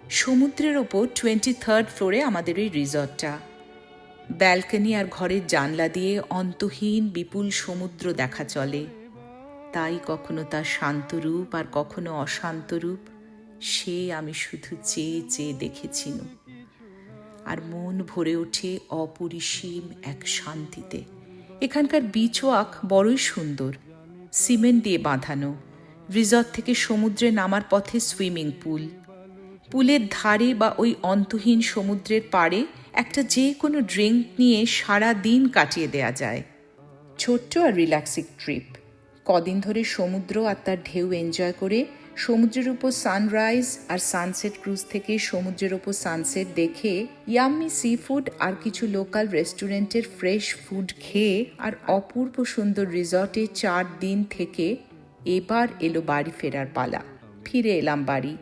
সমুদ্রের ওপর 23rd ফ্লোরে আমাদের ওই রিসর্টটা। ব্যালকনি আর ঘরের জানলা দিয়ে অন্তহীন বিপুল সমুদ্র দেখা চলে। তাই কখনো তার শান্ত রূপ আর কখনো অশান্ত রূপ সে আমি শুধু চেয়ে চেয়ে দেখেছিনু। আর মন ভরে ওঠে অপরিসীম এক শান্তিতে। এখানকার বিচ ওয়াক বড়ই সুন্দর, সিমেন্ট দিয়ে বাঁধানো। রিসর্ট থেকে সমুদ্রে নামার পথে সুইমিং পুল। পুলের ধারে বা ওই অন্তহীন সমুদ্রের পাড়ে একটা যে কোনো ড্রিঙ্ক নিয়ে সারা দিন কাটিয়ে দেয়া যায়। ছোট্ট আর রিল্যাক্সিং ট্রিপ। কদিন ধরে সমুদ্র আর তার ঢেউ এনজয় করে সমুদ্রের উপর সানরাইজ আর সানসেট ক্রুজ থেকে সমুদ্রের উপর সানসেট দেখে ইয়াম্মি সি ফুড আর কিছু লোকাল রেস্টুরেন্টের ফ্রেশ ফুড খেয়ে আর অপূর্ব সুন্দর রিসর্টে 4 দিন থেকে এবার এলো বাড়ি ফেরার পালা। ফিরে এলাম বাড়ি।